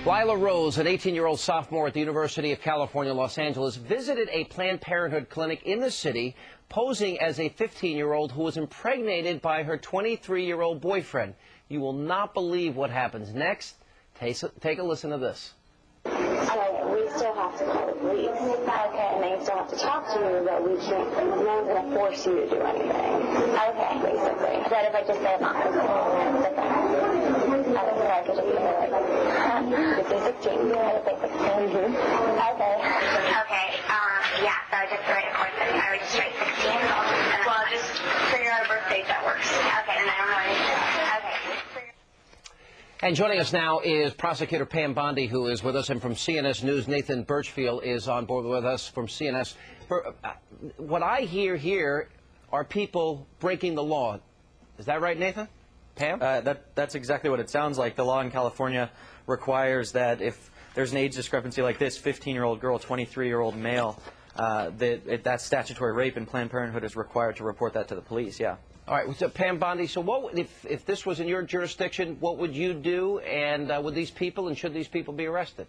Lila Rose, an 18-year-old sophomore at the University of California, Los Angeles, visited a Planned Parenthood clinic in the city, posing as a 15-year-old who was impregnated by her 23-year-old boyfriend. You will not believe what happens next. Take a listen to this. We still have to call the police. Okay. And they still have to talk to you, but we can't, no one's going to force you to do anything. Okay. Basically. But if I just say I'm not going to call, that's different. I don't know, I could just say like, if you're 16, I would say 16. Okay. Okay, yeah, so I just write, of course, I would just write 16. Well, just figure out a birth date that works. Okay, and I don't know anything. Okay. And joining us now is Prosecutor Pam Bondi, who is with us, and from CNS News, Nathan Burchfiel is on board with us from CNS. What I hear here are people breaking the law. Is that right, Nathan? Pam? That's exactly what it sounds like. The law in California requires that if there's an age discrepancy like this, 15-year-old girl, 23-year-old male, that's statutory rape, and Planned Parenthood is required to report that to the police, yeah. All right, so Pam Bondi, so what, if this was in your jurisdiction, what would you do, and with these people, and should these people be arrested?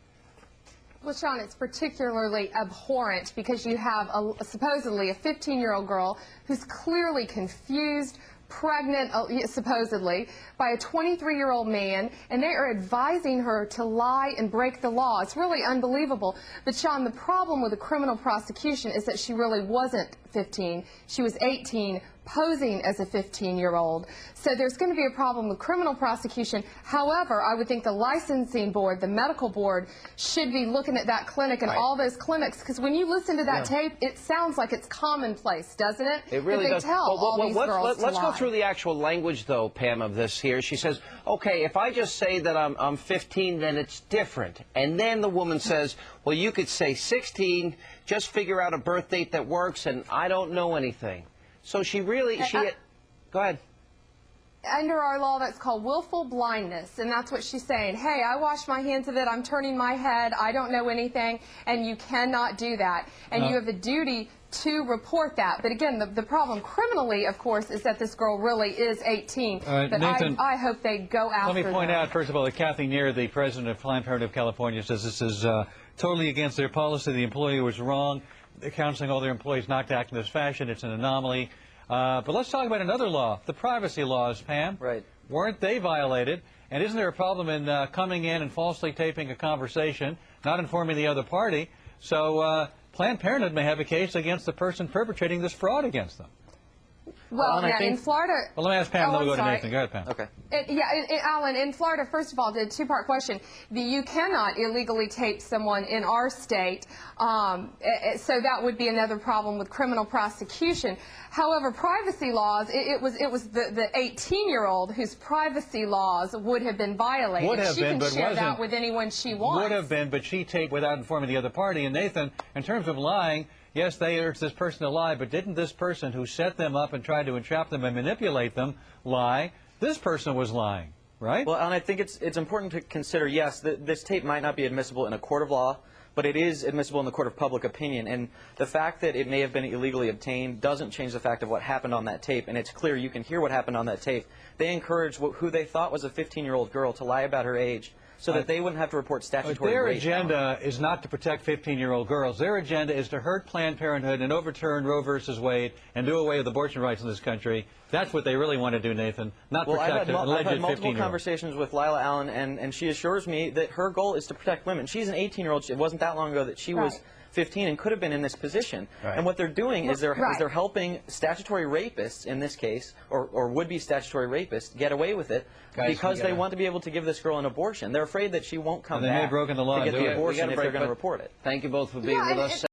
Well, Sean, it's particularly abhorrent because you have supposedly a 15-year-old girl who's clearly confused, pregnant, supposedly, by a 23-year-old man, and they are advising her to lie and break the law. It's really unbelievable. But, Sean, the problem with the criminal prosecution is that she really wasn't 15. She was 18, posing as a 15-year-old. So there's going to be a problem with criminal prosecution. However, I would think the licensing board, the medical board, should be looking at that clinic and all those clinics, because when you listen to that tape, it sounds like it's commonplace, doesn't it? It really does. Let's go through the actual language, though, Pam, of this here. She says, okay, if I just say that I'm 15, then it's different. And then the woman says, well, you could say 16, just figure out a birth date that works, and I don't know anything. So she really, go ahead. Under our law, that's called willful blindness, and that's what she's saying. Hey, I wash my hands of it, I'm turning my head, I don't know anything, and you cannot do that. And you have a duty to report that. But again, the problem criminally, of course, is that this girl really is 18. But Nathan, I hope they go after Let me point them. out, first of all, that Kathy Neer, the president of Planned Parenthood of California, says this is totally against their policy. The employee was wrong. They're counseling all their employees not to act in this fashion. It's an anomaly. But let's talk about another law, the privacy laws, Pam. Right. Weren't they violated? And isn't there a problem in coming in and falsely taping a conversation, not informing the other party? So Planned Parenthood may have a case against the person perpetrating this fraud against them. Well, yeah, in Florida... Well, let me ask Pam, then we'll go to Nathan. Go ahead, Pam. Okay. Alan, in Florida, first of all, the two-part question. You cannot illegally tape someone in our state, so that would be another problem with criminal prosecution. However, privacy laws, it was the 18-year-old whose privacy laws would have been violated. Would have she been, can but share wasn't. that with anyone she wants. Would have been, but she taped without informing the other party. And Nathan, in terms of lying, yes, they urged this person to lie, but didn't this person who set them up and tried to entrap them and manipulate them lie? This person was lying, right? Well, and I think it's important to consider, yes, this tape might not be admissible in a court of law, but it is admissible in the court of public opinion. And the fact that it may have been illegally obtained doesn't change the fact of what happened on that tape. And it's clear, you can hear what happened on that tape. They encouraged who they thought was a 15-year-old girl to lie about her age, so that they wouldn't have to report statutory Their rape. agenda is not to protect 15-year-old girls. Their agenda is to hurt Planned Parenthood and overturn Roe versus Wade and do away with abortion rights in this country. That's what they really want to do, Nathan, not protect an alleged 15-year-old. I've had multiple conversations with Lila Allen, and she assures me that her goal is to protect women. She's an 18-year-old. It wasn't that long ago that she was 15 and could have been in this position. Right. And what they're doing is they're helping statutory rapists in this case, or would-be statutory rapists, get away with it because they want to be able to give this girl an abortion. They're afraid that she won't come back broken the law to get the abortion if they're going to report it. Thank you both for being with us.